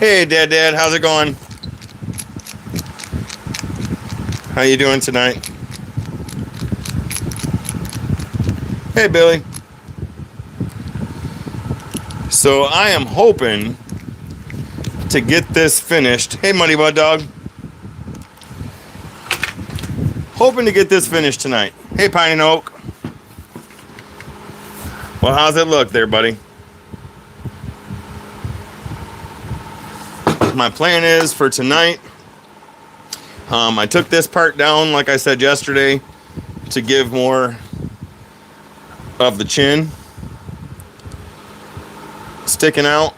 Hey, Dad, how's it going? How you doing tonight? Hey, Billy. So I am hoping to get this finished. Hey, Muddy Bud Dog. Hoping to get this finished tonight. Hey, Pine and Oak. Well, how's it look there, buddy? My plan is for tonight, I took this part down, like I said yesterday, to give more of the chin sticking out.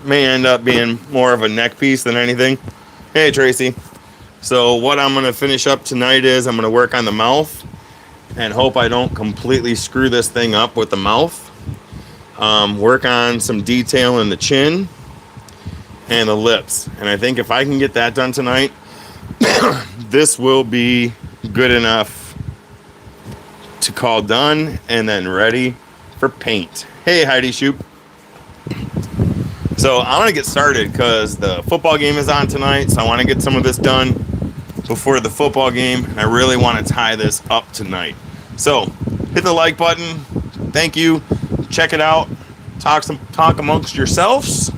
May end up being more of a neck piece than anything. Hey, Tracy. So what I'm going to finish up tonight is I'm going to work on the mouth and hope I don't completely screw this thing up with the mouth. Work on some detail in the chin and the lips. And I think if I can get that done tonight, this will be good enough to call done and then ready for paint. Hey, Heidi Shoop. So I want to get started because the football game is on tonight. So I want to get some of this done before the football game. And I really want to tie this up tonight. So hit the like button. Thank you. Check it out. Talk amongst yourselves.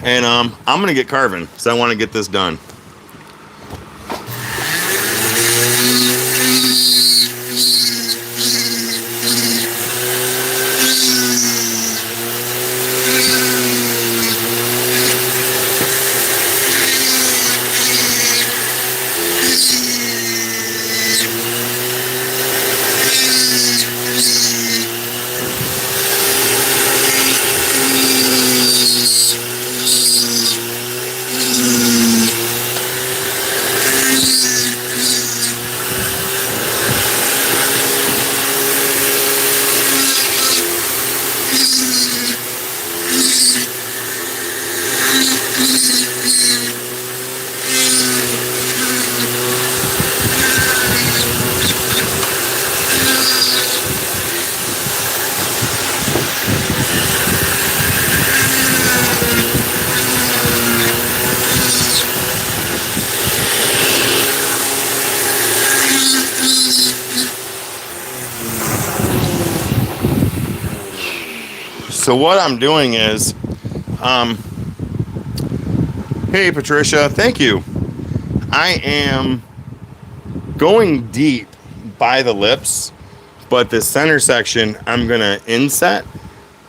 And I'm going to get carving. So I want to get this done. So what I'm doing is, hey Patricia, thank you. I am going deep by the lips, but the center section I'm gonna inset.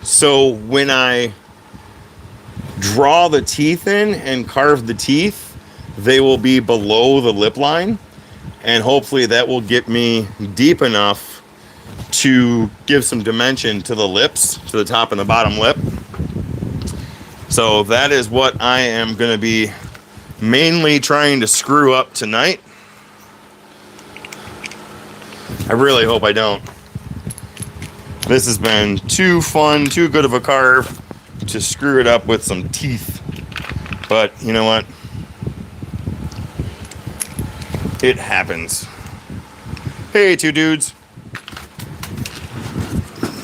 So when I draw the teeth in and carve the teeth, they will be below the lip line, and hopefully that will get me deep enough to give some dimension to the lips, to the top and the bottom lip. So that is what I am going to be mainly trying to screw up tonight. I really hope I don't. This has been too fun, too good of a carve to screw it up with some teeth. But you know what? It happens. Hey, two dudes.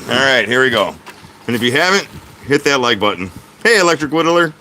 All right, here we go. And if you haven't, hit that like button. Hey, Electric Whittler.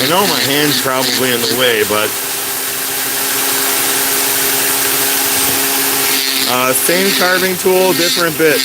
I know my hand's probably in the way, but same carving tool, different bit.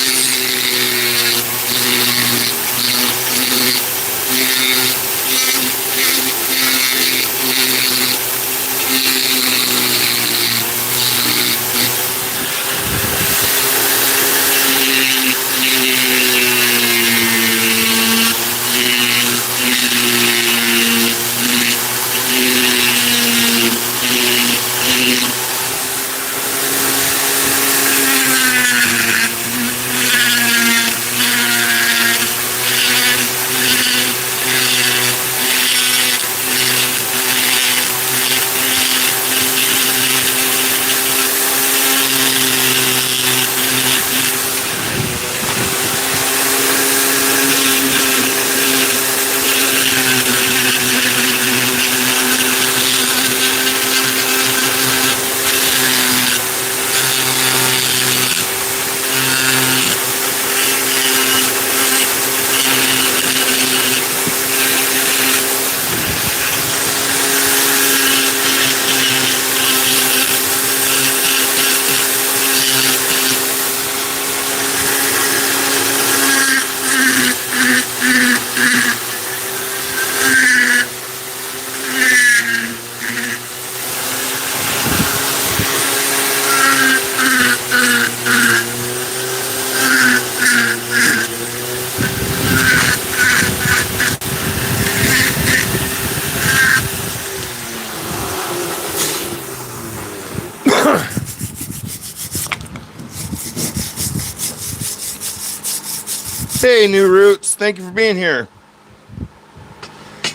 Hey, New Roots, thank you for being here.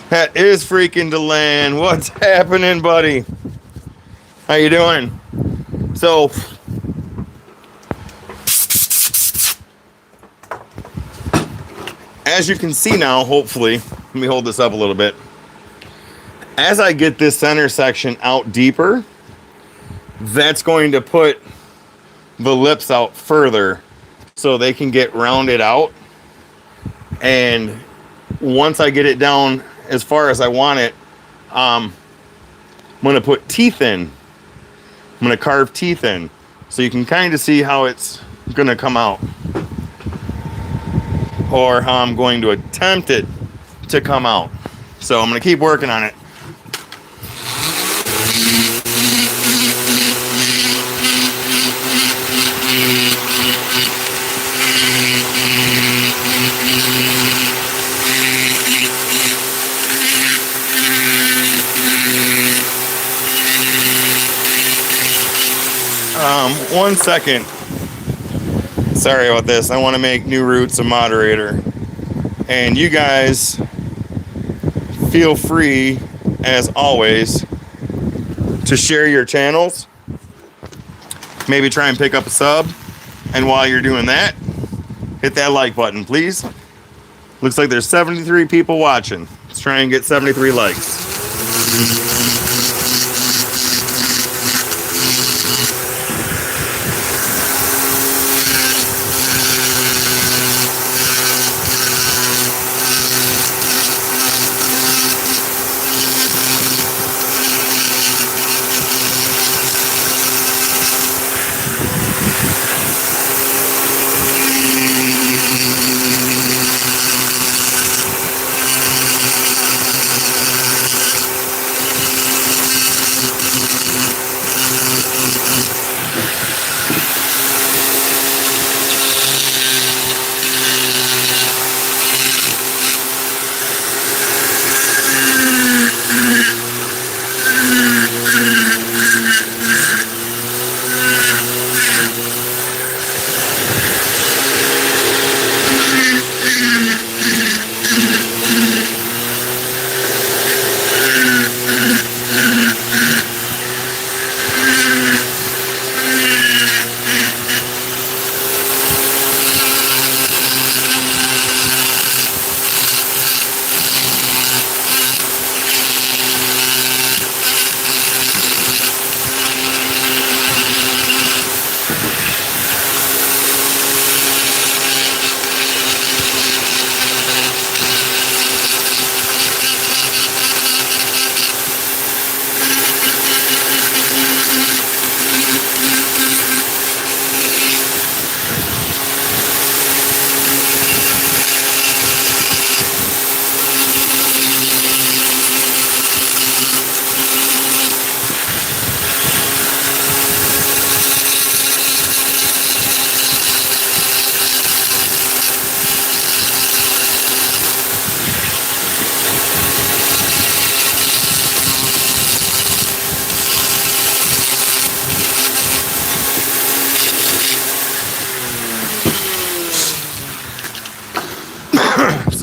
That is freaking Deland. What's happening, buddy? How you doing? So, as you can see now, hopefully, let me hold this up a little bit. As I get this center section out deeper, that's going to put the lips out further so they can get rounded out. And once I get it down as far as I want it, I'm going to put teeth in. I'm going to carve teeth in so you can kind of see how it's going to come out, or how I'm going to attempt it to come out. So I'm going to keep working on it. One second. Sorry about this. I want to make New Roots a moderator. And you guys feel free, as always, to share your channels. Maybe try and pick up a sub. And while you're doing that, hit that like button, please. Looks like there's 73 people watching. Let's try and get 73 likes.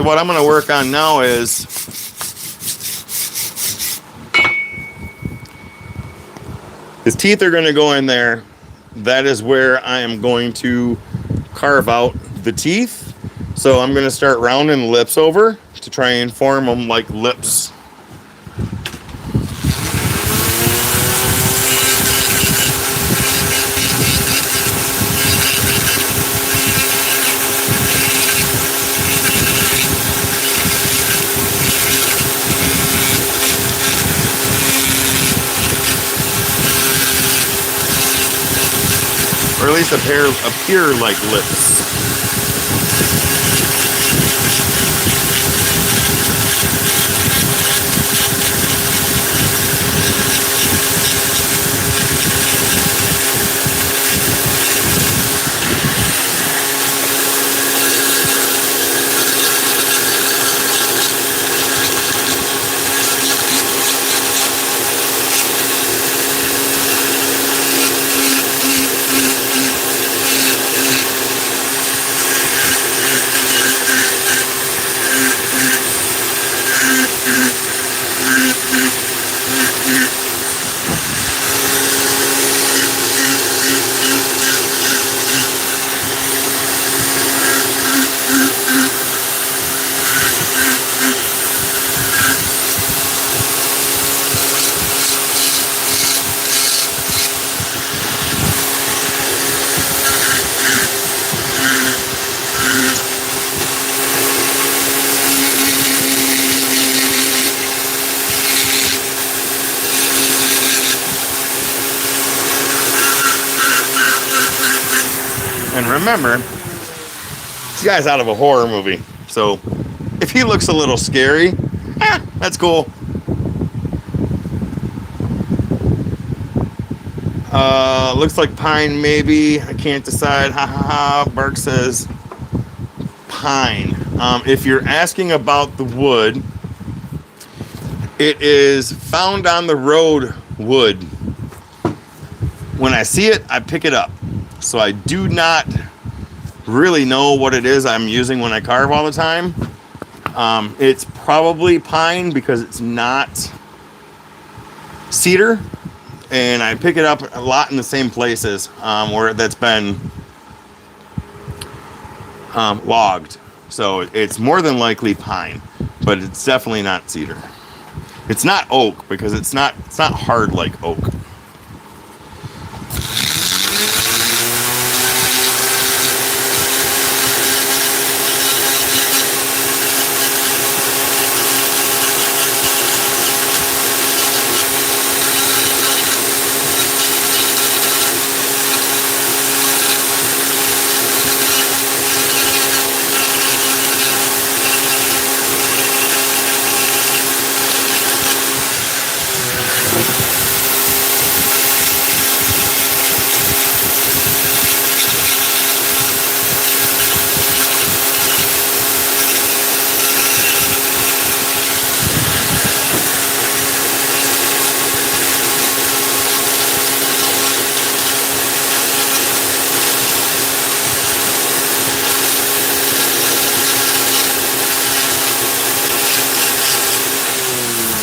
what I'm going to work on now is his teeth are going to go in there. That is where I am going to carve out the teeth. So I'm going to start rounding the lips over to try and form them like lips. Or at least appear like lips. And remember, this guy's out of a horror movie. So if he looks a little scary, that's cool. Looks like pine maybe. I can't decide. Ha ha ha. Bark says pine. If you're asking about the wood, it is found on the road wood. When I see it, I pick it up. So I do not really know what it is I'm using when I carve all the time. It's probably pine because it's not cedar. And I pick it up a lot in the same places where that's been logged. So it's more than likely pine, but it's definitely not cedar. It's not oak because it's not hard like oak.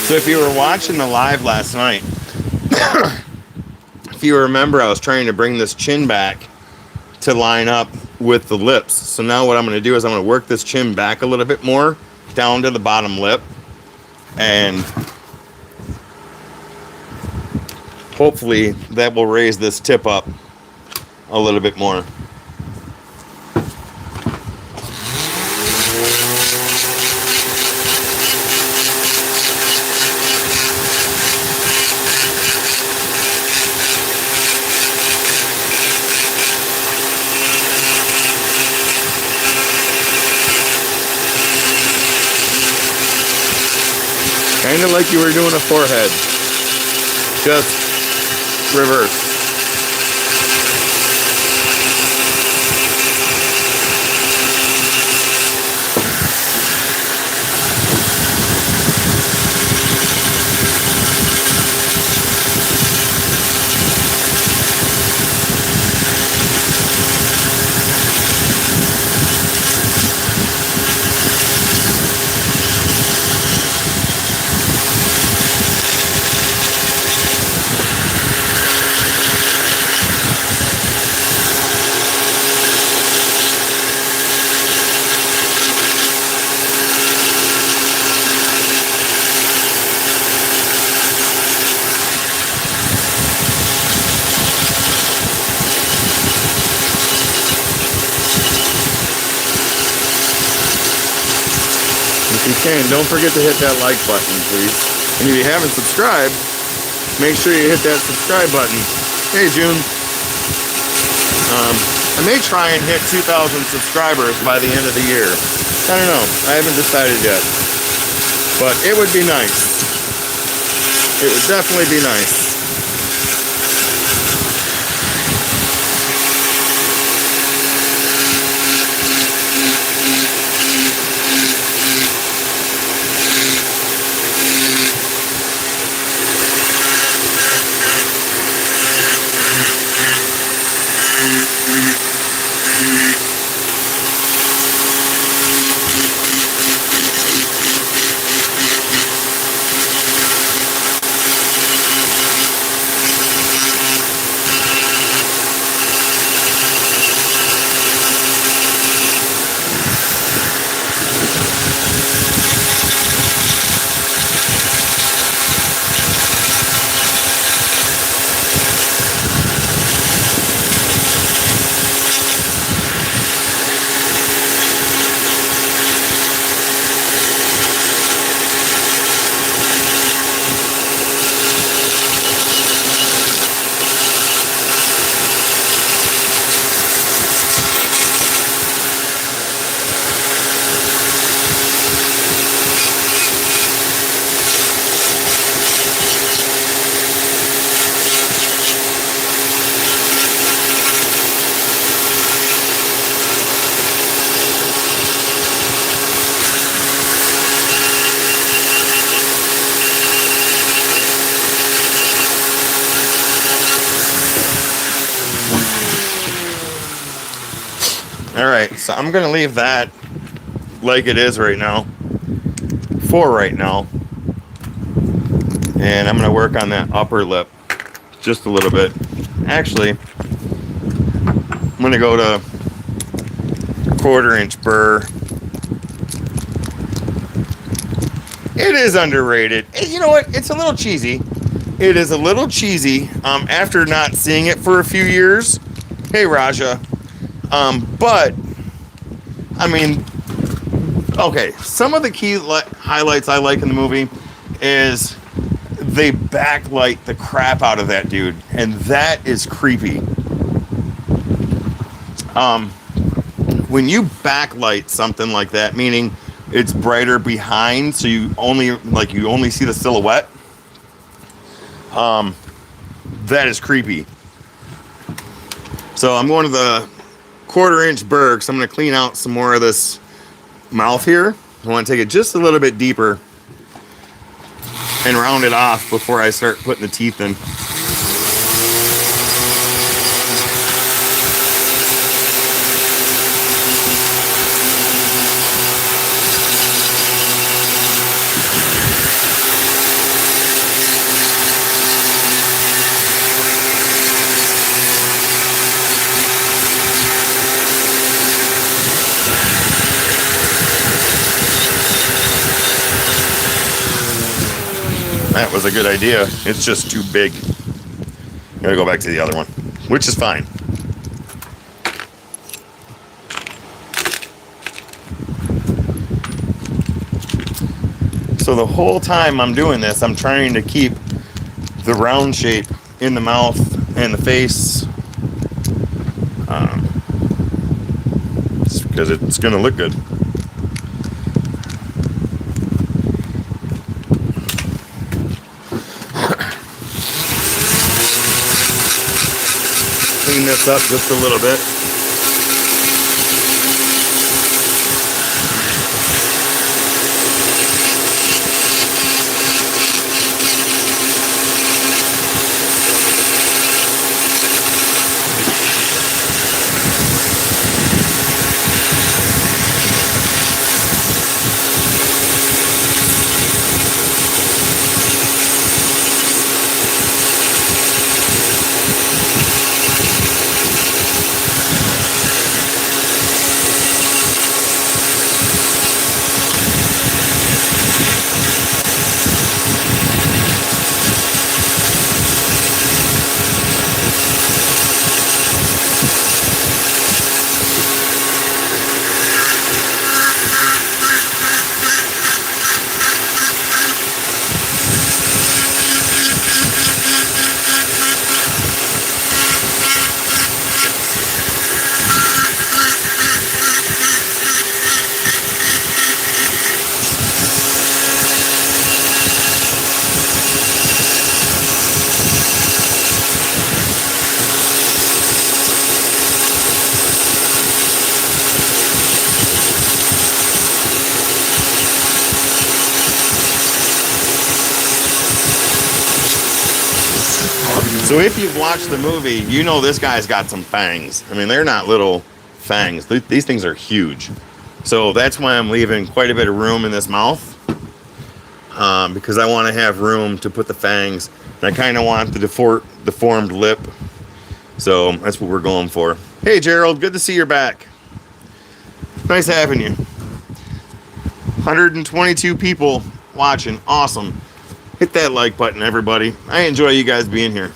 So if you were watching the live last night, if you remember, I was trying to bring this chin back to line up with the lips. So now what I'm going to do is I'm going to work this chin back a little bit more down to the bottom lip, and hopefully that will raise this tip up a little bit more. Kind of like you were doing a forehead, just reverse. And don't forget to hit that like button, please. And if you haven't subscribed, make sure you hit that subscribe button. Hey, June. I may try and hit 2,000 subscribers by the end of the year. I don't know. I haven't decided yet. But it would be nice. It would definitely be nice. All right, so I'm gonna leave that like it is right now, for right now, and I'm gonna work on that upper lip just a little bit. Actually, I'm gonna go to 1/4 inch burr. It is underrated. You know what? It's a little cheesy. It is a little cheesy after not seeing it for a few years. Hey, Raja. But, I mean, okay, some of the key highlights I like in the movie is they backlight the crap out of that dude, and that is creepy. When you backlight something like that, meaning it's brighter behind, so you only see the silhouette, that is creepy. So I'm going to the 1/4 inch burr, so I'm going to clean out some more of this mouth here. I want to take it just a little bit deeper and round it off before I start putting the teeth in. That was a good idea. It's just too big. Gotta go back to the other one, which is fine. So the whole time I'm doing this, I'm trying to keep the round shape in the mouth and the face, just because it's gonna look good. Clean this up just a little bit. So if you've watched the movie, you know this guy's got some fangs. I mean, they're not little fangs. These things are huge. So that's why I'm leaving quite a bit of room in this mouth, because I want to have room to put the fangs. And I kind of want the deformed lip. So that's what we're going for. Hey, Gerald, good to see you're back. Nice having you. 122 people watching. Awesome. Hit that like button, everybody. I enjoy you guys being here.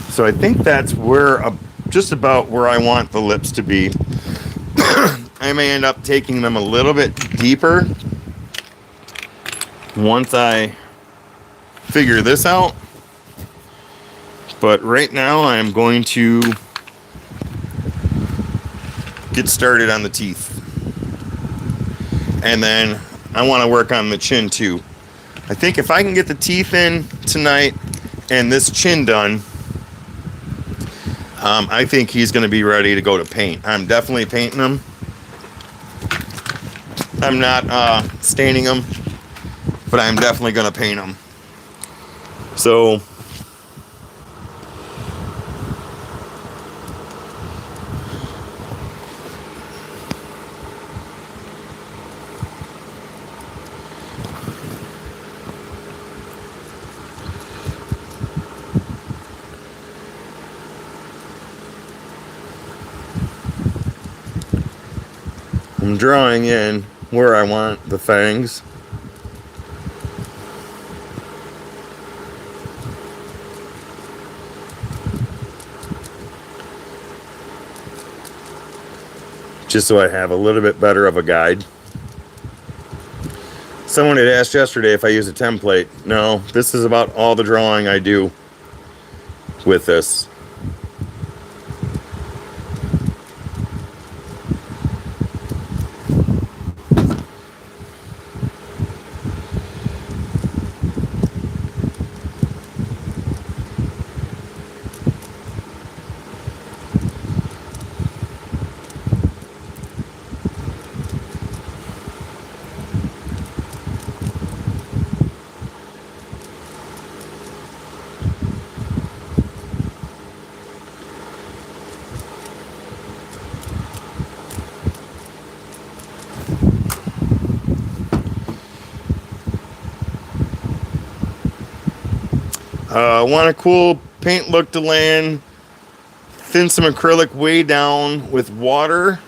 So I think that's where, just about where I want the lips to be. I may end up taking them a little bit deeper once I figure this out. But right now I'm going to get started on the teeth. And then I want to work on the chin too. I think if I can get the teeth in tonight and this chin done, I think he's going to be ready to go to paint. I'm definitely painting him. I'm not staining him, but I'm definitely going to paint him. So I'm drawing in where I want the fangs. Just so I have a little bit better of a guide. Someone had asked yesterday if I use a template. No, this is about all the drawing I do with this. Want a cool paint look to land. Thin some acrylic way down with water.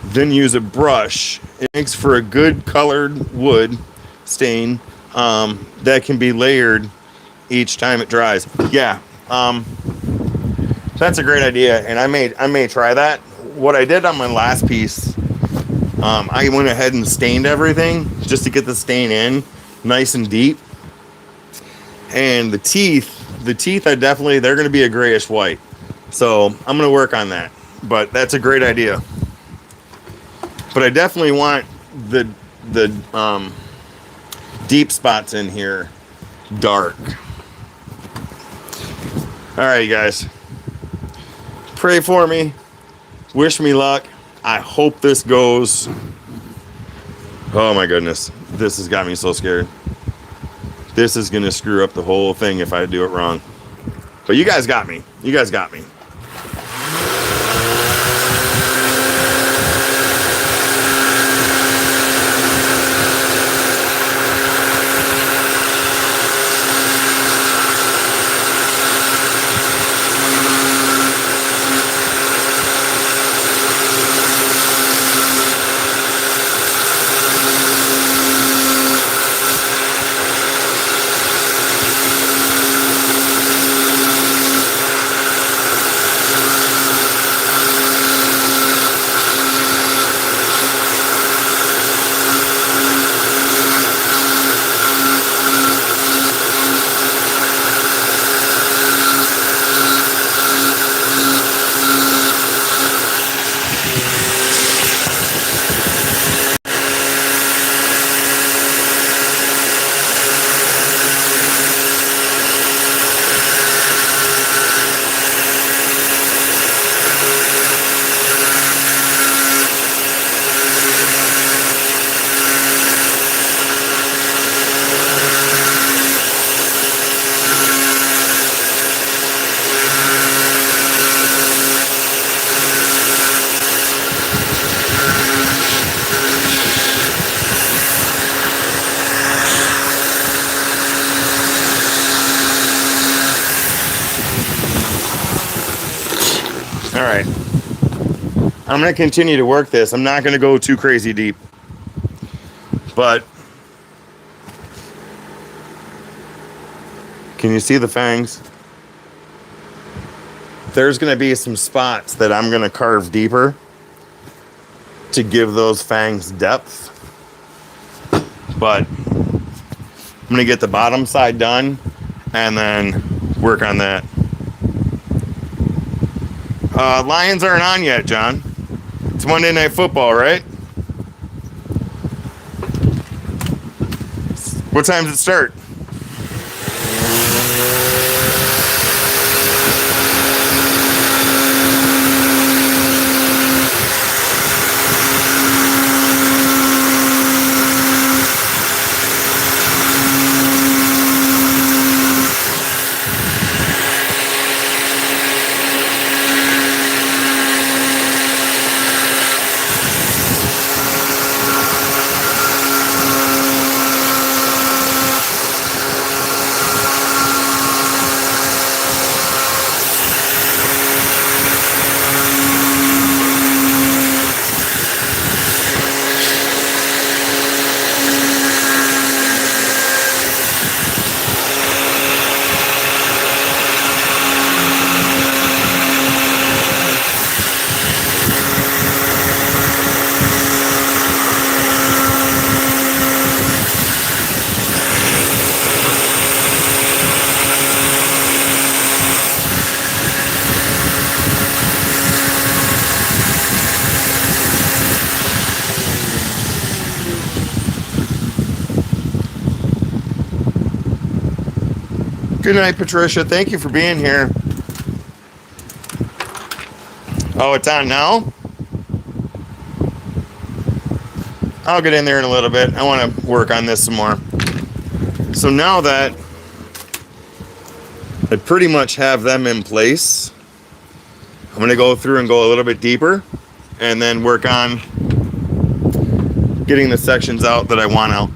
Then use a brush. It makes for a good colored wood stain that can be layered each time it dries. Yeah, that's a great idea, and I may try that. What I did on my last piece, I went ahead and stained everything just to get the stain in nice and deep. And the teeth they're going to be a grayish white. So I'm going to work on that. But that's a great idea. But I definitely want the deep spots in here dark. All right, you guys. Pray for me. Wish me luck. I hope this goes. Oh my goodness. This has got me so scared. This is going to screw up the whole thing if I do it wrong. But you guys got me. You guys got me. I'm going to continue to work this. I'm not going to go too crazy deep. But can you see the fangs? There's going to be some spots that I'm going to carve deeper to give those fangs depth. But I'm going to get the bottom side done and then work on that. Lions aren't on yet, John. It's Monday Night Football, right? What time does it start? Good night, Patricia. Thank you for being here. Oh, it's on now? I'll get in there in a little bit. I want to work on this some more. So now that I pretty much have them in place, I'm going to go through and go a little bit deeper and then work on getting the sections out that I want out.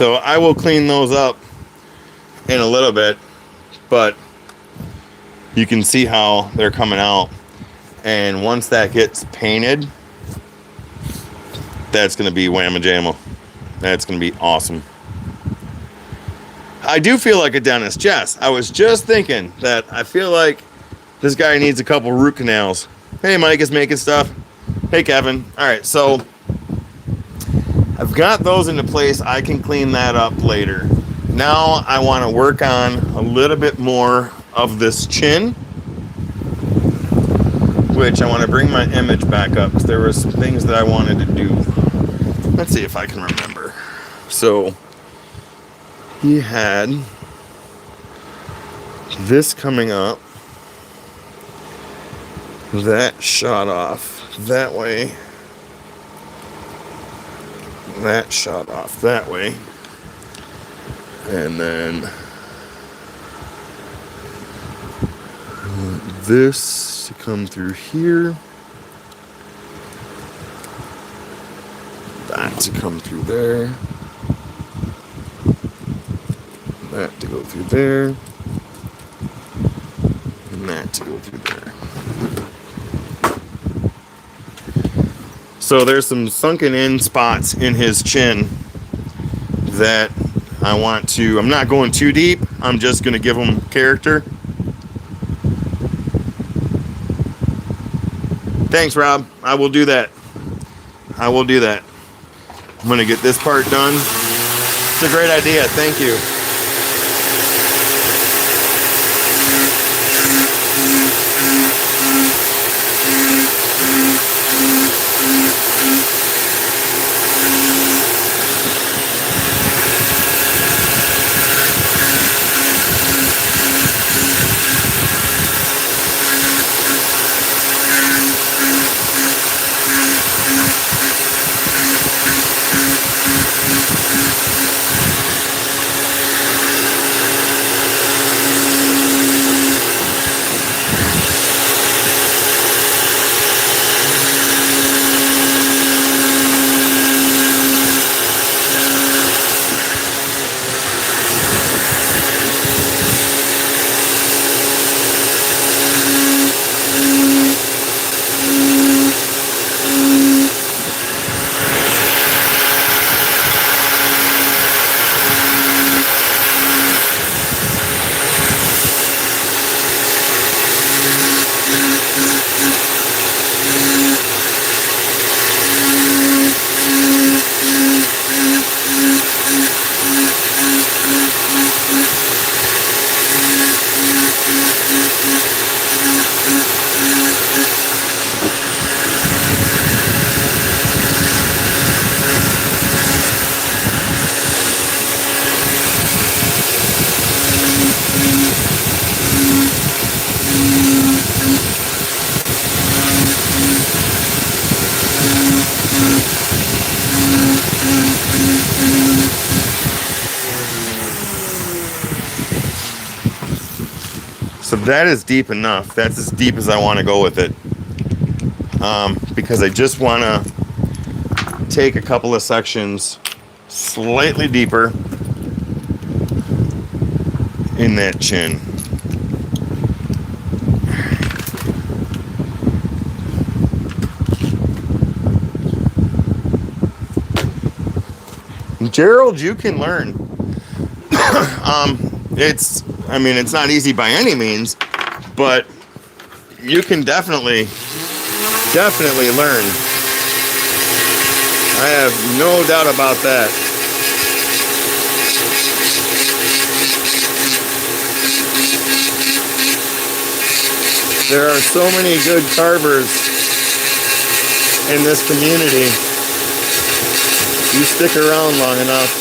So I will clean those up in a little bit, but you can see how they're coming out. And once that gets painted, that's going to be whamma jamma. That's going to be awesome. I do feel like a dentist. Yes, I was just thinking that I feel like this guy needs a couple root canals. Hey, Mike is making stuff. Hey, Kevin. All right, so I've got those into place. I can clean that up later. Now I want to work on a little bit more of this chin, which I want to bring my image back up because there were some things that I wanted to do. Let's see if I can remember. So he had this coming up, that shot off that way, that shot off that way, and then this to come through here, that to come through there, that to go through there, and that to go through there. So there's some sunken in spots in his chin that I want to, I'm not going too deep, I'm just going to give him character. Thanks, Rob. I will do that. I will do that. I'm going to get this part done. It's a great idea. Thank you. So that is deep enough. That's as deep as I want to go with it. Because I just want to take a couple of sections slightly deeper in that chin. Gerald, you can learn. It's not easy by any means, but you can definitely learn. I have no doubt about that. There are so many good carvers in this community. You stick around long enough,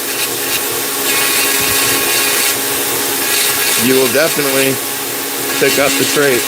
you will definitely pick up the trait.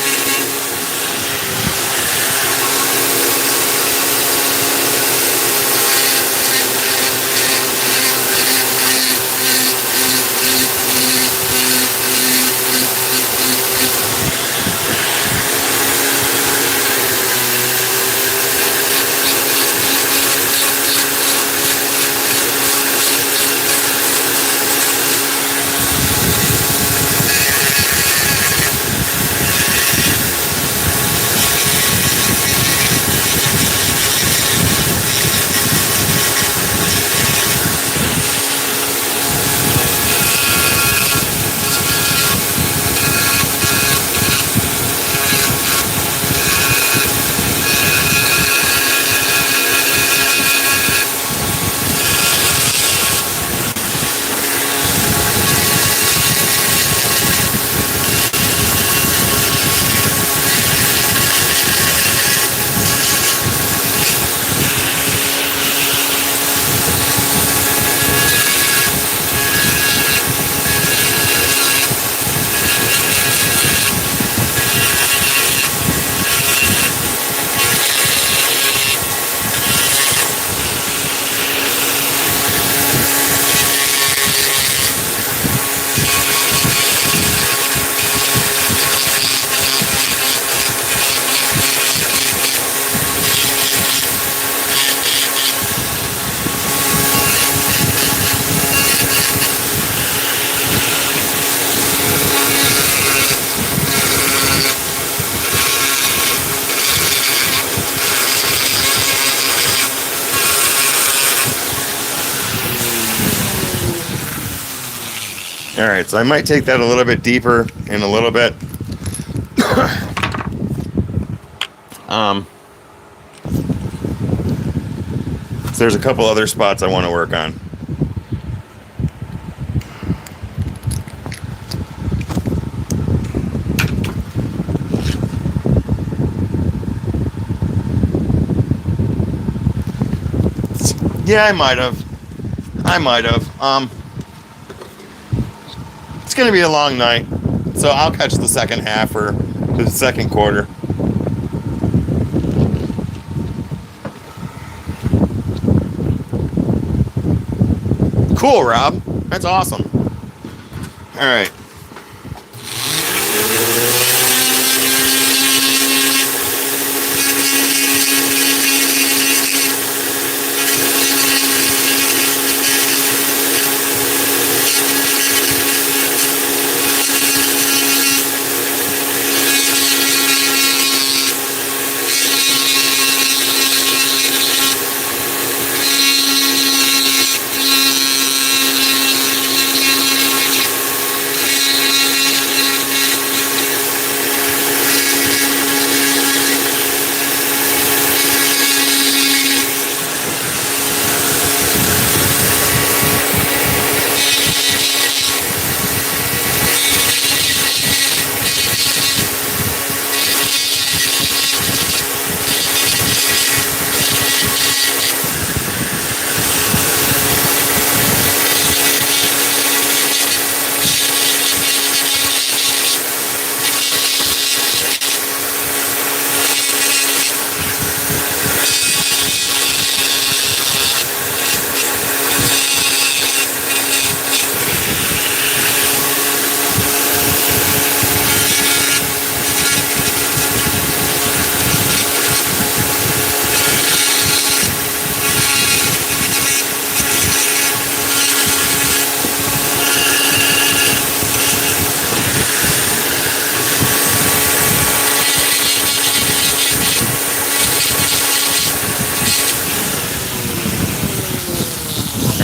All right, so I might take that a little bit deeper in a little bit. So there's a couple other spots I want to work on. Yeah, I might have. It's gonna be a long night, so I'll catch the second half or the second quarter. Cool, Rob. That's awesome. All right.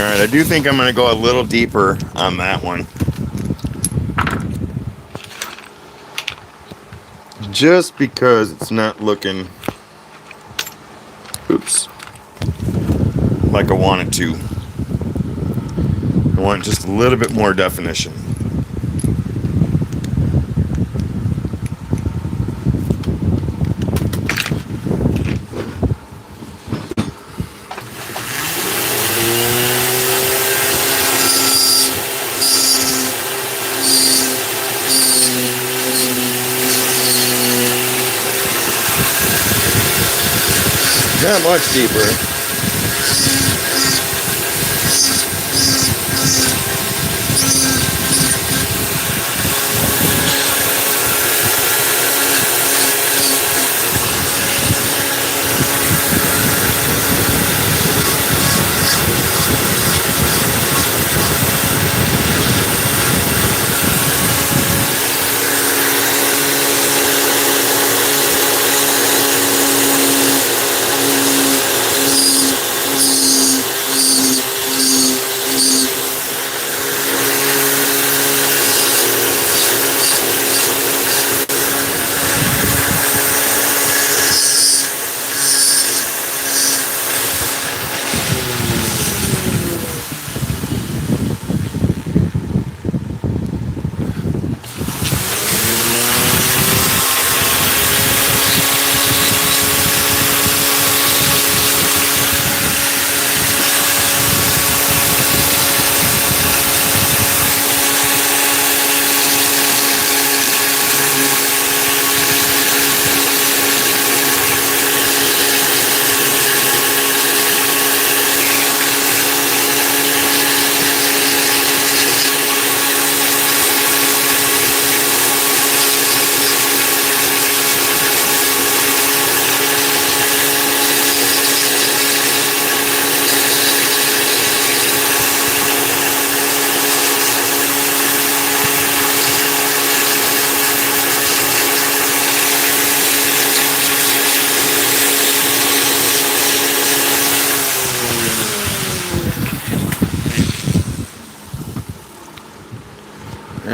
All right, I do think I'm going to go a little deeper on that one. Just because it's not looking, like I want it to. I want just a little bit more definition. Not much deeper.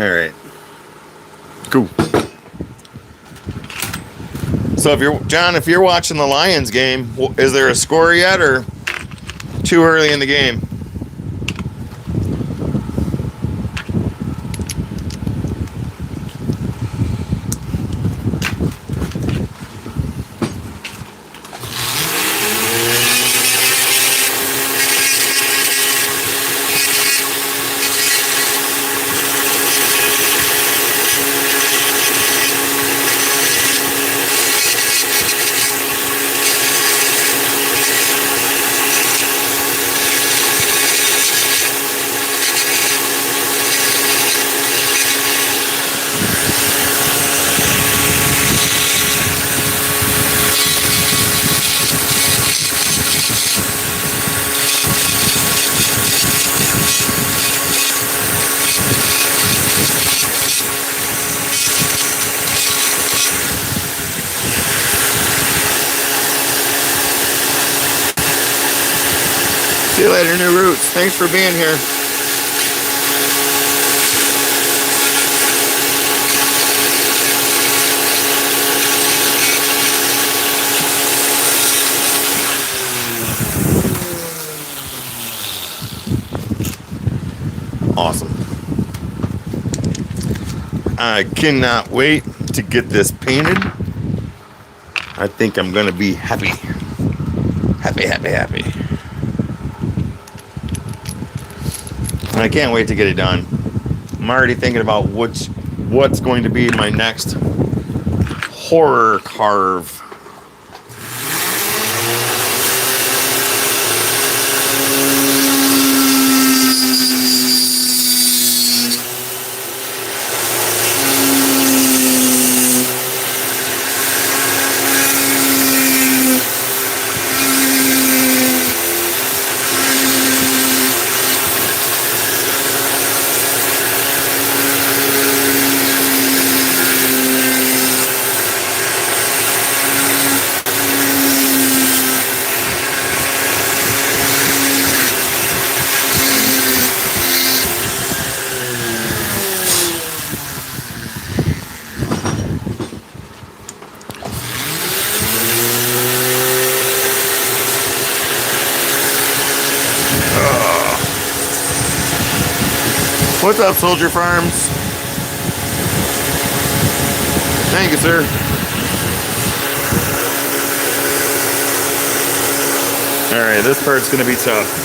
All right. Cool. So if you're watching the Lions game, is there a score yet or too early in the game? See you later, New Roots. Thanks for being here. Awesome. I cannot wait to get this painted. I think I'm going to be happy. Happy. And I can't wait to get it done. I'm already thinking about what's going to be my next horror carve. What's up, Soldier Farms? Thank you, sir. Alright, this part's gonna be tough.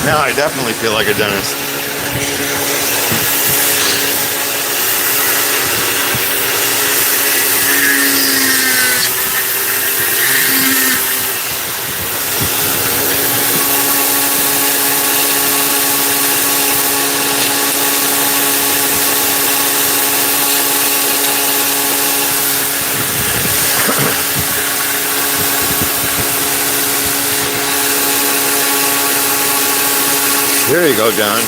Now I definitely feel like a dentist. There you go, John.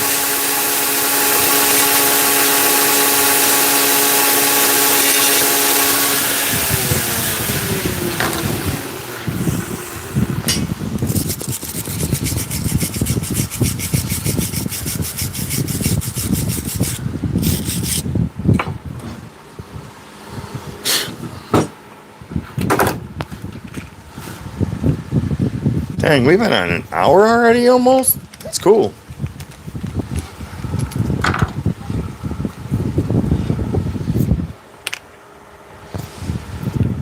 Dang, we've been on an hour already almost? That's cool.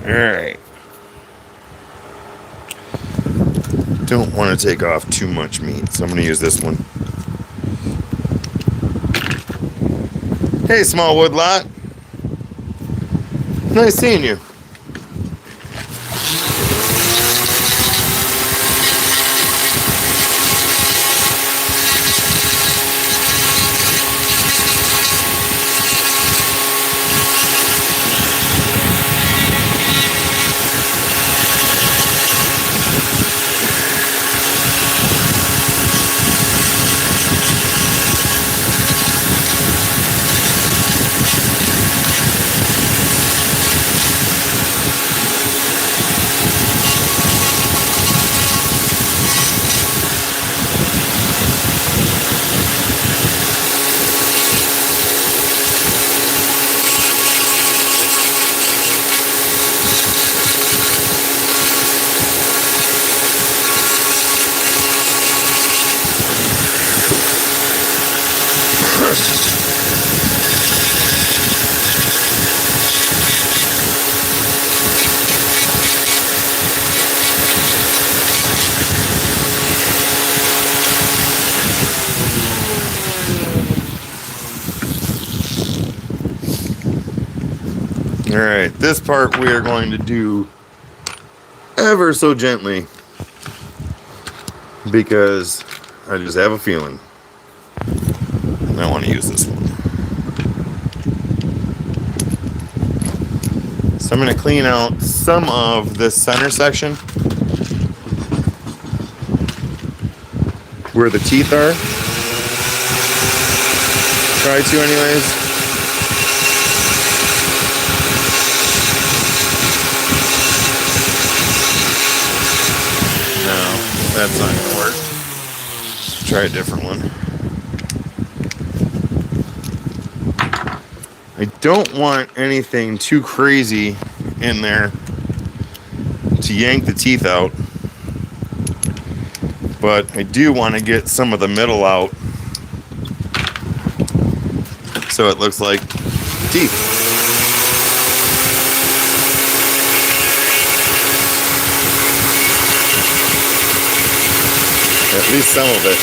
Alright. Don't want to take off too much meat, so I'm going to use this one. Hey, small woodlot. Nice seeing you. All right, this part we are going to do ever so gently because I just have a feeling I want to use this one. So I'm going to clean out some of this center section where the teeth are. Try to anyways. No, that's not going to work. Try a different one. I don't want anything too crazy in there to yank the teeth out, but I do want to get some of the middle out so it looks like teeth. At least some of it.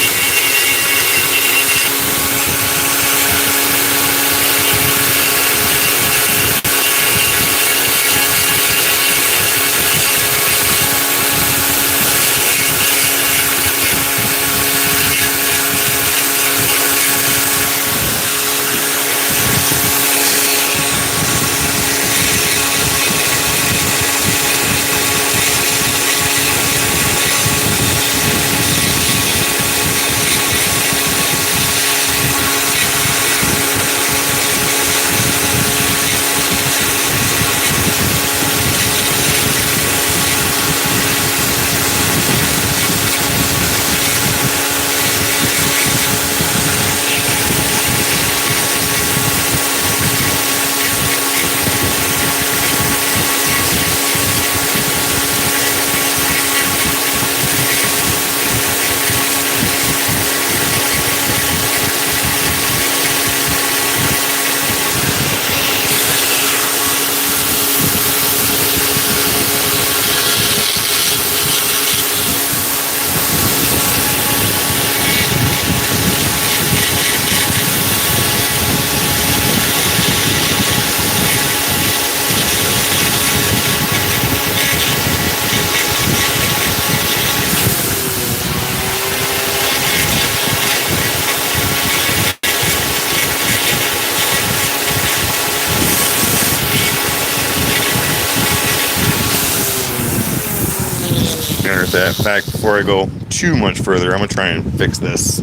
That fact, before I go too much further, I'm gonna try and fix this.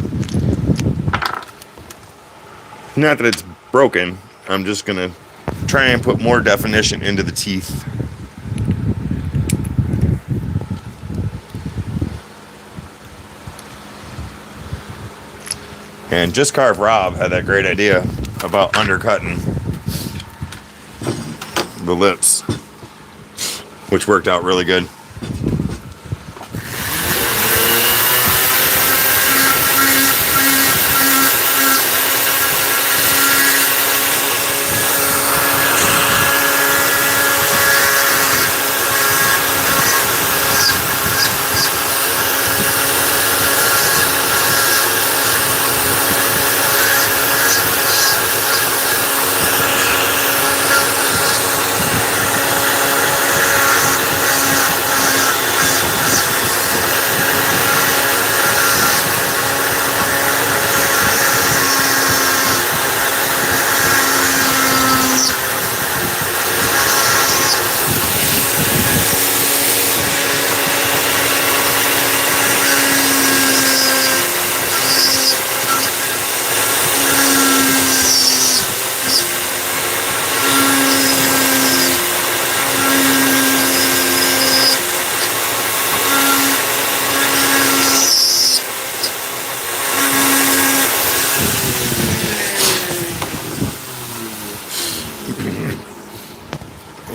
Not that it's broken, I'm just gonna try and put more definition into the teeth. And Just Carve Rob had that great idea about undercutting the lips, which worked out really good.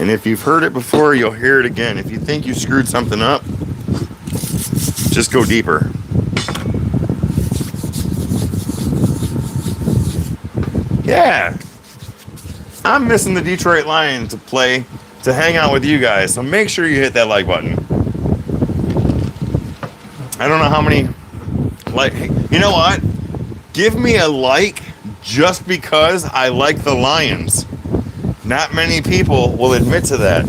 And if you've heard it before, you'll hear it again. If you think you screwed something up, just go deeper. Yeah. I'm missing the Detroit Lions to hang out with you guys. So make sure you hit that like button. I don't know how many, you know what? Give me a like just because I like the lions. Not many people will admit to that.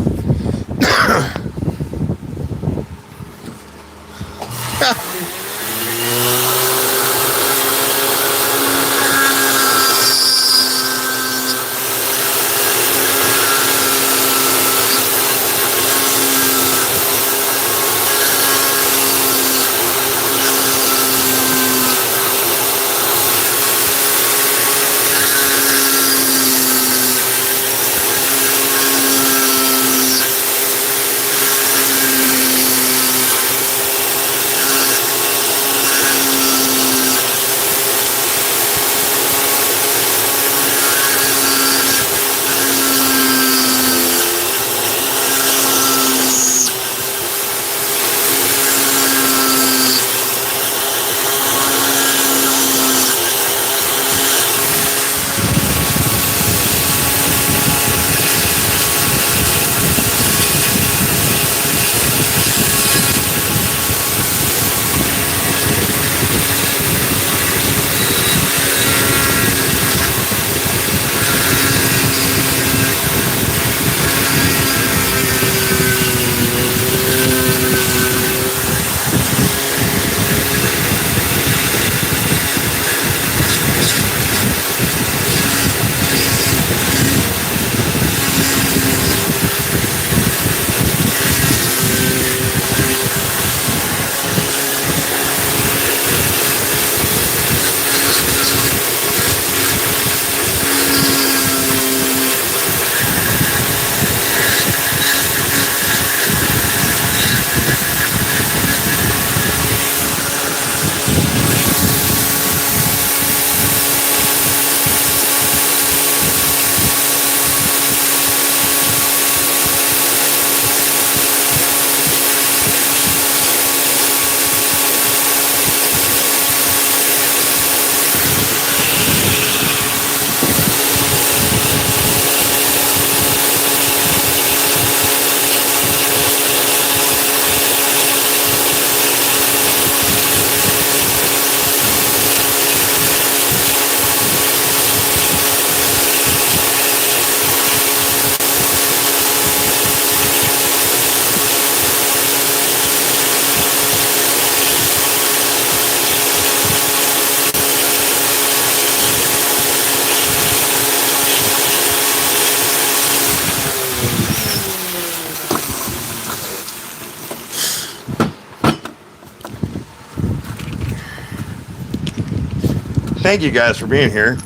Thank you guys for being here.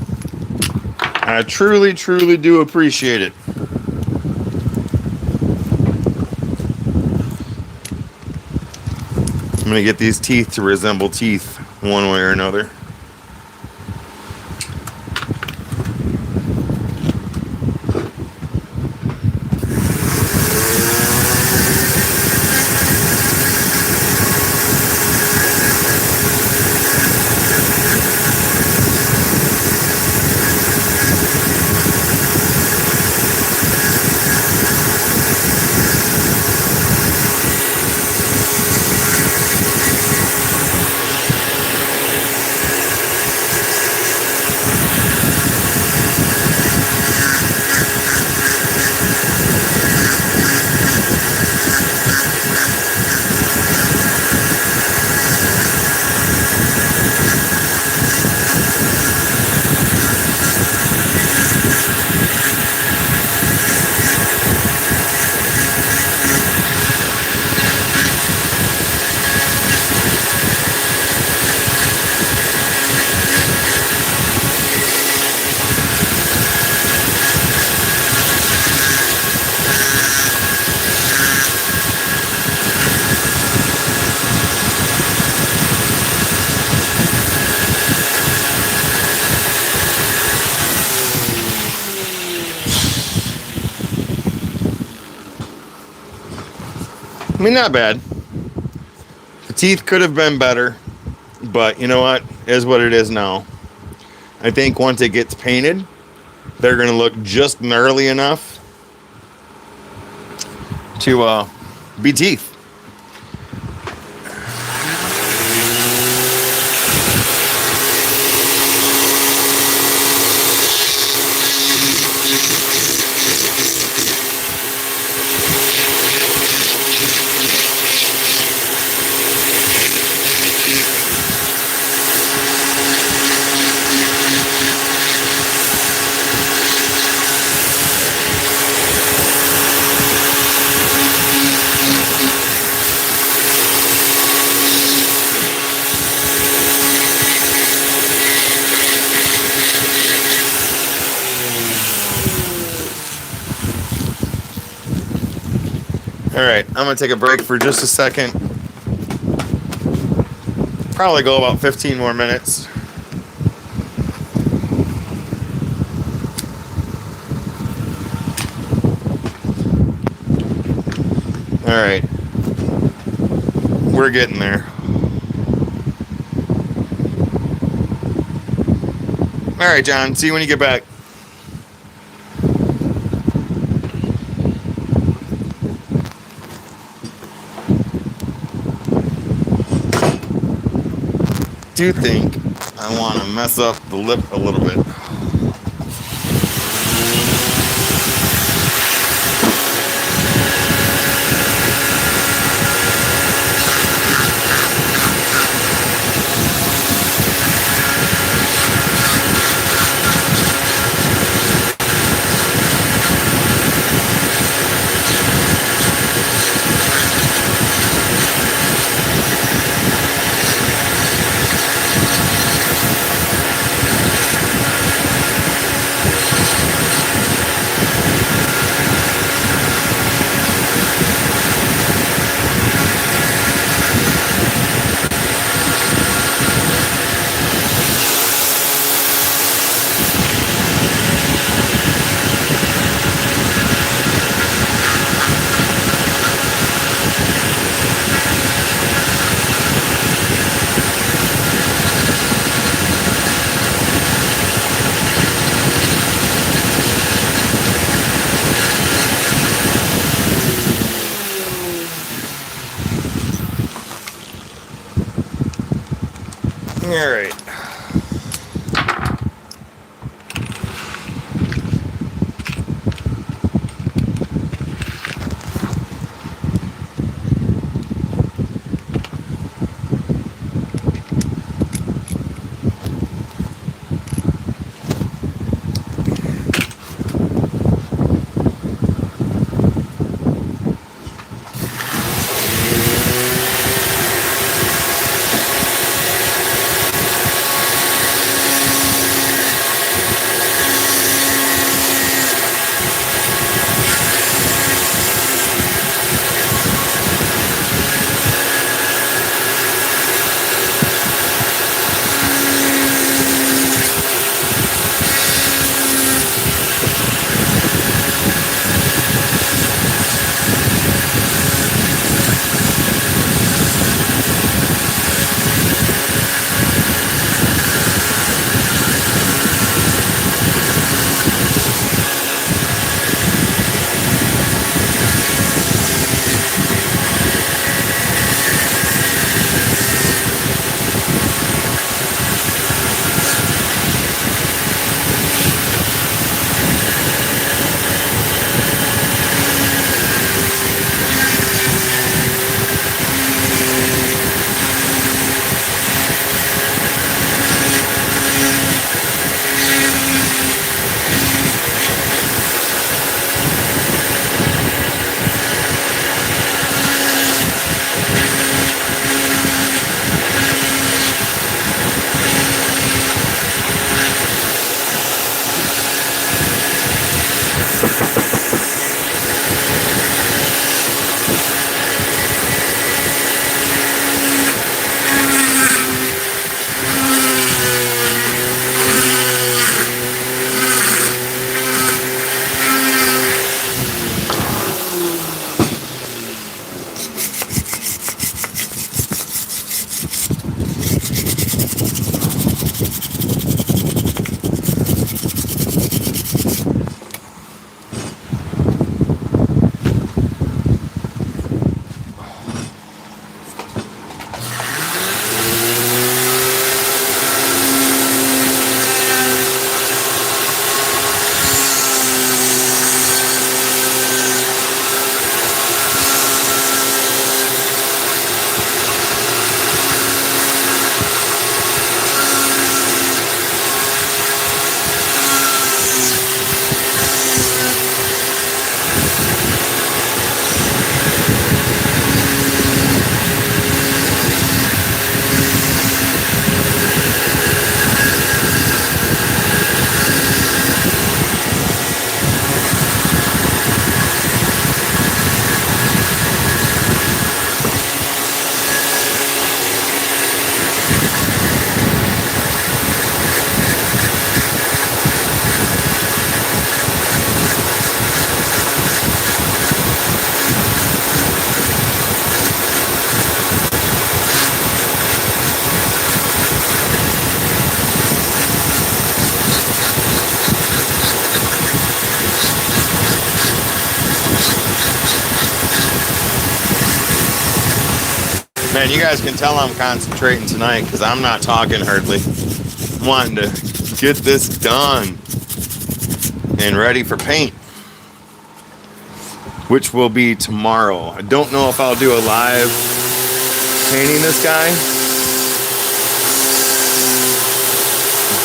I truly, truly do appreciate it. I'm going to get these teeth to resemble teeth one way or another. I mean, not bad. The teeth could have been better, but you know what? It is what it is now. I think once it gets painted, they're going to look just gnarly enough to be teeth. All right, I'm gonna take a break for just a second. Probably go about 15 more minutes. All right, we're getting there. All right, John, see you when you get back. Do think I want to mess up the lip a little bit. All right. Man, you guys can tell I'm concentrating tonight because I'm not talking hardly. I'm wanting to get this done and ready for paint, which will be tomorrow. I don't know if I'll do a live painting this guy,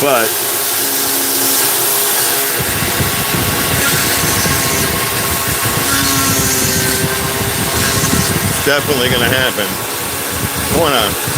but it's definitely gonna happen. I wanna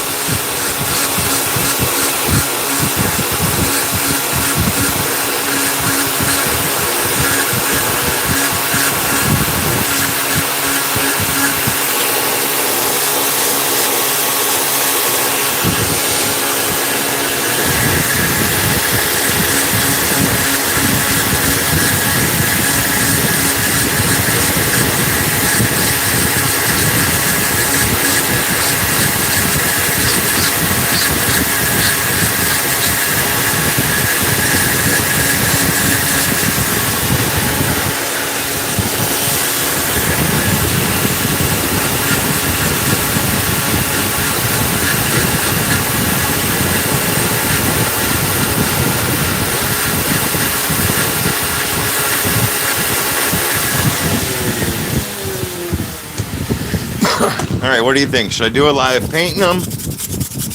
all right, what do you think? Should I do a live painting them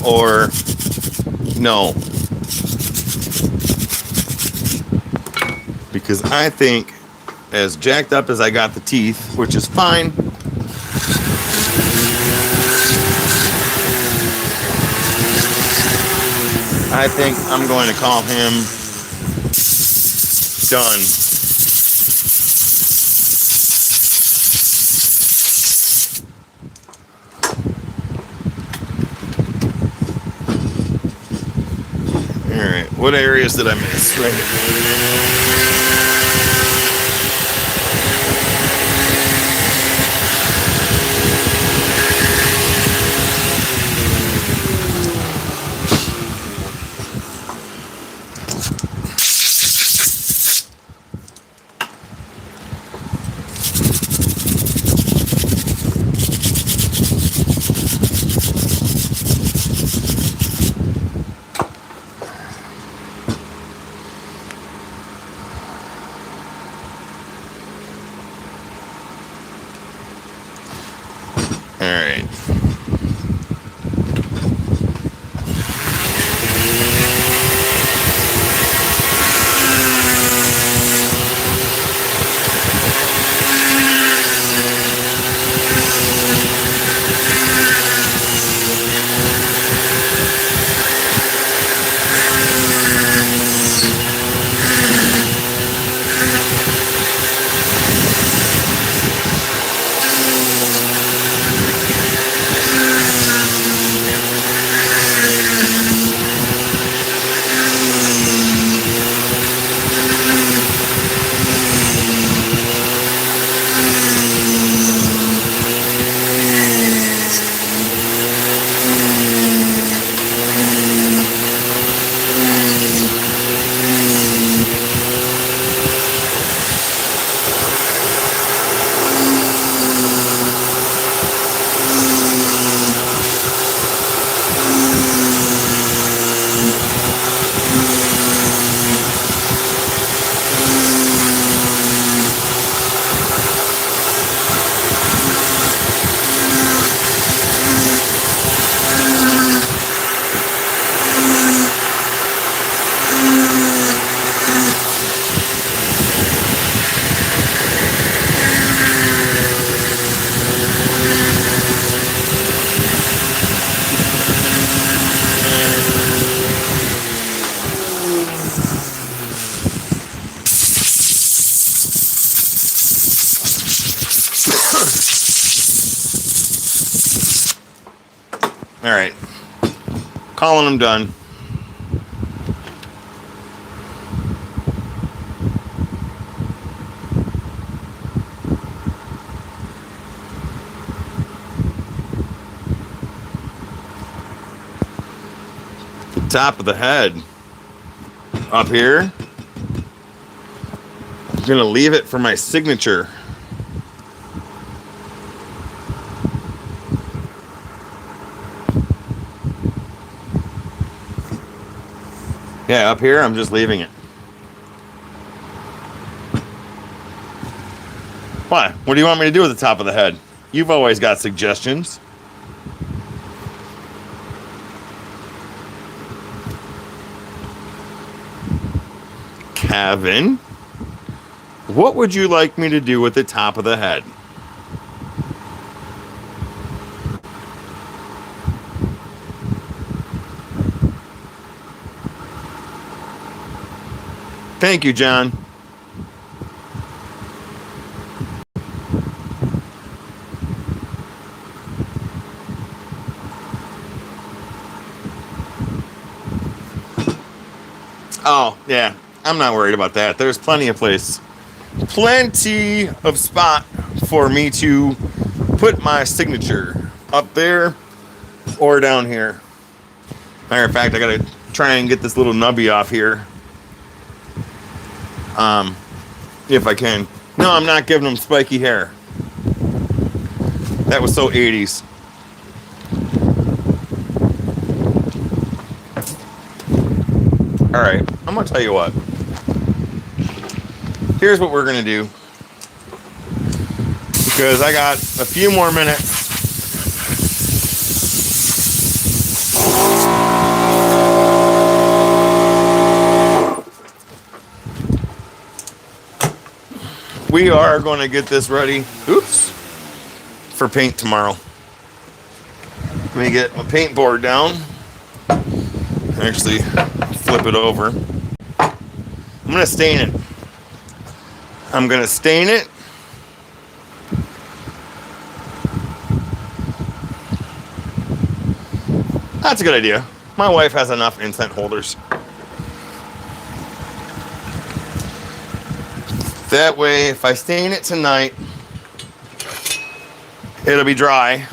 or no? Because I think as jacked up as I got the teeth, which is fine, I think I'm going to call him done. Alright, what areas did I miss? Right here. Alright. Alright. Calling them done. The top of the head up here. I'm gonna leave it for my signature. Yeah, up here, I'm just leaving it. What? What do you want me to do with the top of the head? You've always got suggestions. Kevin, what would you like me to do with the top of the head? Thank you, John. Oh, yeah. I'm not worried about that. There's plenty of place. Plenty of spot for me to put my signature up there or down here. Matter of fact, I gotta try and get this little nubby off here. If I can. No, I'm not giving them spiky hair. That was so 80s. All right, I'm gonna tell you what. Here's what we're gonna do. Because I got a few more minutes. We are going to get this ready. Oops. For paint tomorrow. Let me get my paint board down. Actually, flip it over. I'm going to stain it. I'm going to stain it. That's a good idea. My wife has enough incense holders. That way, if I stain it tonight, it'll be dry.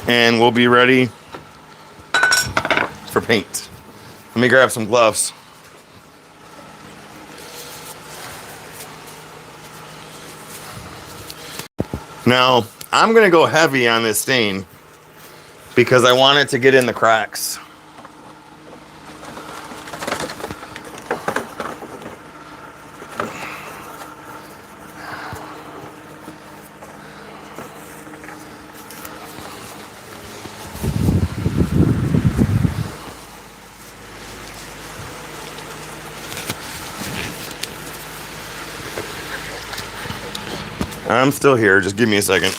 And we'll be ready for paint. Let me grab some gloves. Now, I'm going to go heavy on this stain because I want it to get in the cracks. I'm still here. Just give me a second.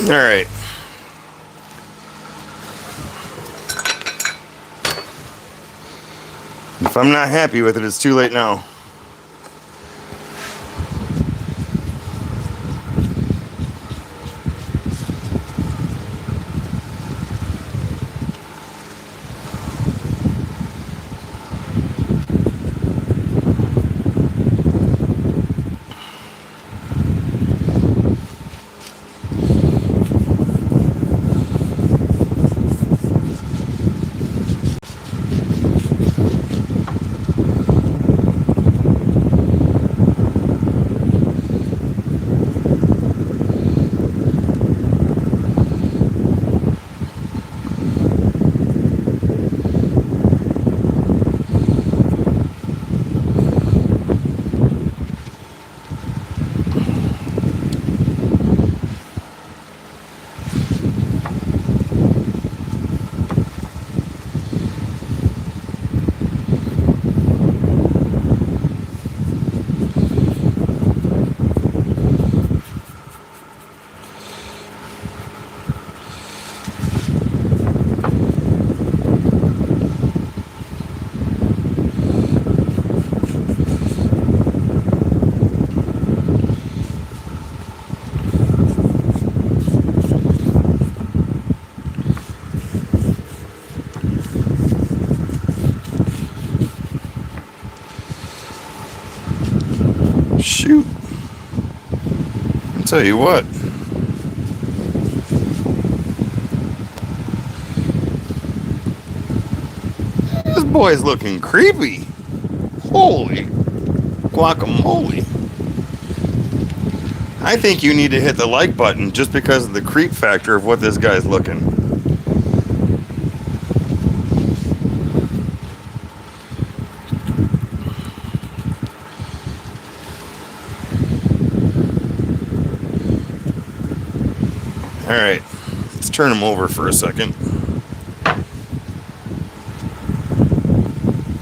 All right. If I'm not happy with it, it's too late now. Shoot. I'll tell you what. This boy's looking creepy. Holy guacamole. I think you need to hit the like button just because of the creep factor of what this guy's looking. All right, let's turn him over for a second.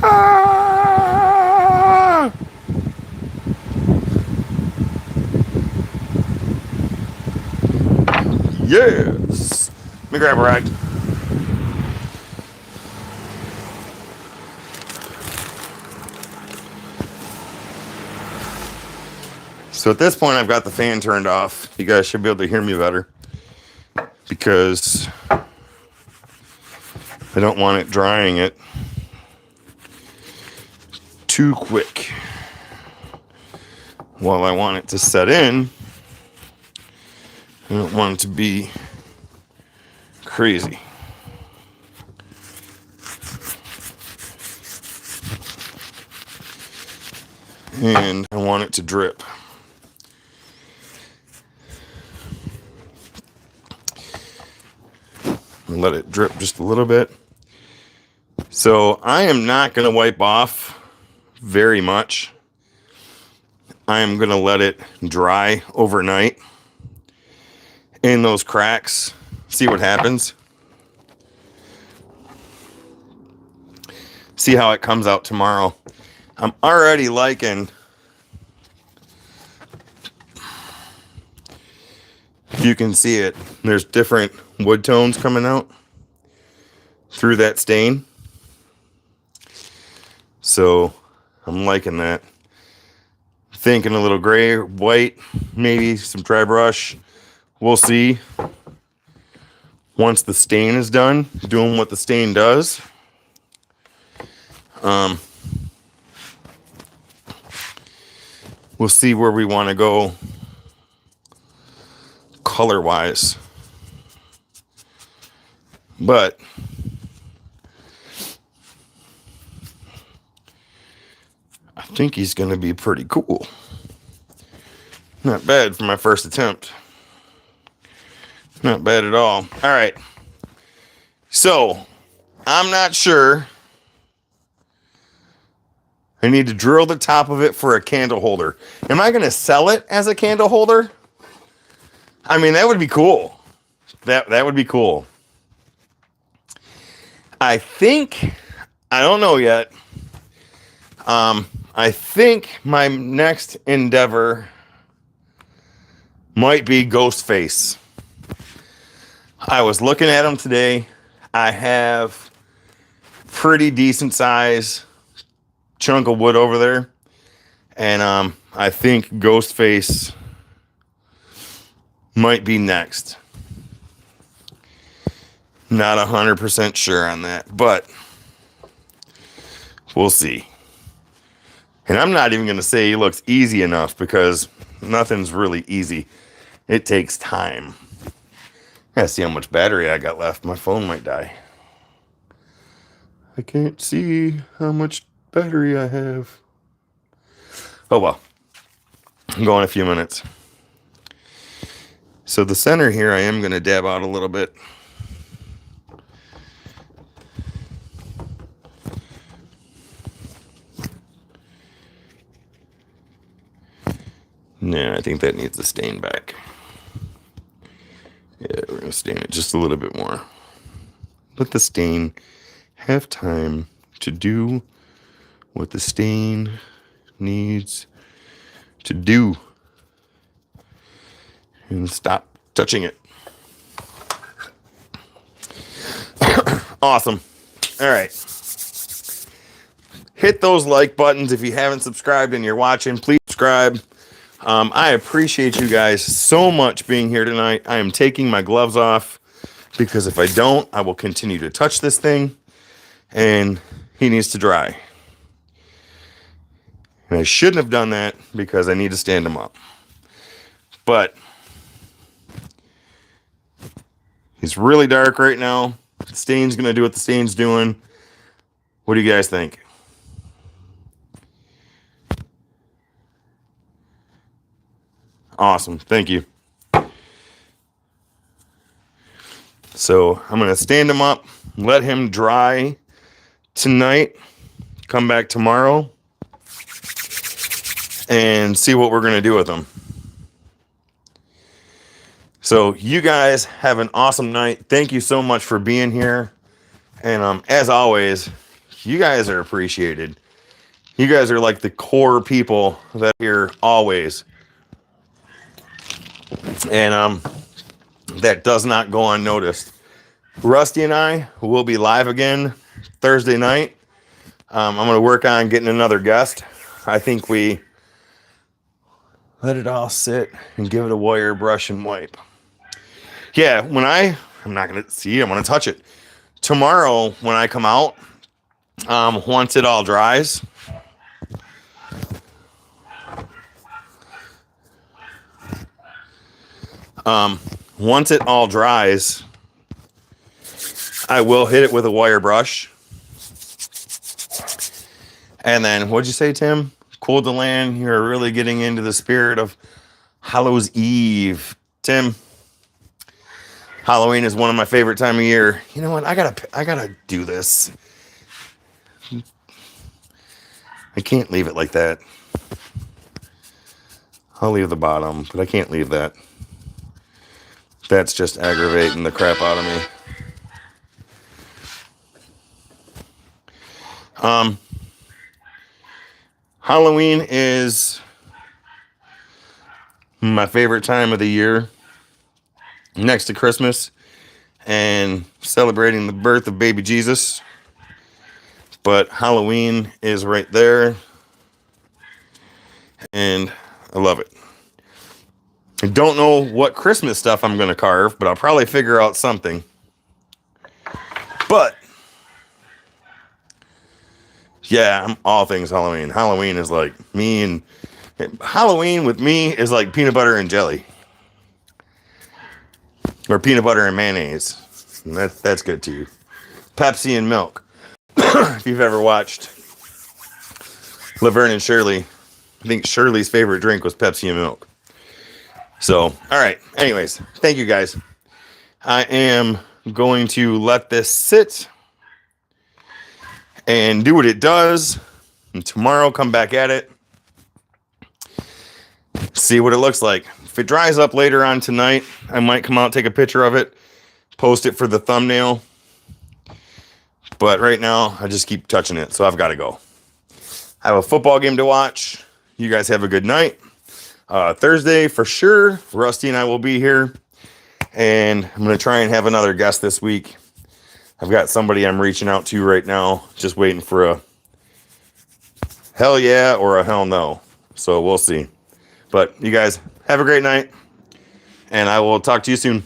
Ah! Yes. Let me grab a rag. So at this point, I've got the fan turned off. You guys should be able to hear me better because I don't want it drying it too quick. While I want it to set in, I don't want it to be crazy. And I want it to drip. Let it drip just a little bit. So I am not going to wipe off very much. I am going to let it dry overnight in those cracks. See what happens. See how it comes out tomorrow. I'm already liking, you can see it, there's different wood tones coming out through that stain. So I'm liking that. Thinking a little gray, white, maybe some dry brush. We'll see. Once the stain is done, doing what the stain does. We'll see where we want to go color-wise. But I think he's going to be pretty cool. Not bad for my first attempt. Not bad at all. All right. So, I'm not sure. I need to drill the top of it for a candle holder. Am I going to sell it as a candle holder? I mean, that would be cool. That would be cool. I think, I don't know yet. I think my next endeavor might be Ghostface. I was looking at him today. I have pretty decent size chunk of wood over there, and I think Ghostface might be next. Not 100% sure on that, but we'll see. And I'm not even going to say he looks easy enough because nothing's really easy. It takes time. I gotta see how much battery I got left. My phone might die. I can't see how much battery I have. Oh well. I'm going a few minutes. So the center here, I am going to dab out a little bit. Yeah, I think that needs to stain back. Yeah, we're going to stain it just a little bit more. Let the stain have time to do what the stain needs to do. And stop touching it. Awesome. All right. Hit those like buttons if you haven't subscribed and you're watching. Please subscribe. I appreciate you guys so much being here tonight. I am taking my gloves off because if I don't, I will continue to touch this thing and he needs to dry. And I shouldn't have done that because I need to stand him up. But he's really dark right now. The stain's going to do what the stain's doing. What do you guys think? Awesome. Thank you. So I'm going to stand him up, let him dry tonight, come back tomorrow, and see what we're going to do with them. So you guys have an awesome night. Thank you so much for being here. And as always, you guys are appreciated. You guys are like the core people that are here always. And that does not go unnoticed. Rusty and I will be live again Thursday night. I'm going to work on getting another guest. I think we let it all sit and give it a wire brush and wipe. Yeah, I'm not going to see, I'm going to touch it. Tomorrow when I come out, once it all dries, I will hit it with a wire brush. And then, what'd you say, Tim? Cool to land. You're really getting into the spirit of Hallows Eve. Tim, Halloween is one of my favorite time of year. You know what? I gotta do this. I can't leave it like that. I'll leave the bottom, but I can't leave that. That's just aggravating the crap out of me. Halloween is my favorite time of the year, next to Christmas and celebrating the birth of baby Jesus. But Halloween is right there, and I love it. I don't know what Christmas stuff I'm going to carve, but I'll probably figure out something. But yeah, I'm all things Halloween. Halloween is like me, and Halloween with me is like peanut butter and jelly. Or peanut butter and mayonnaise. And that's good too. Pepsi and milk. If you've ever watched Laverne and Shirley, I think Shirley's favorite drink was Pepsi and milk. So, all right. Anyways, thank you guys. I am going to let this sit and do what it does. And tomorrow, come back at it. See what it looks like. If it dries up later on tonight, I might come out, take a picture of it, post it for the thumbnail. But right now, I just keep touching it, so I've got to go. I have a football game to watch. You guys have a good night. Thursday, for sure, Rusty and I will be here. And I'm going to try and have another guest this week. I've got somebody I'm reaching out to right now, just waiting for a hell yeah or a hell no. So we'll see. But you guys have a great night, and I will talk to you soon.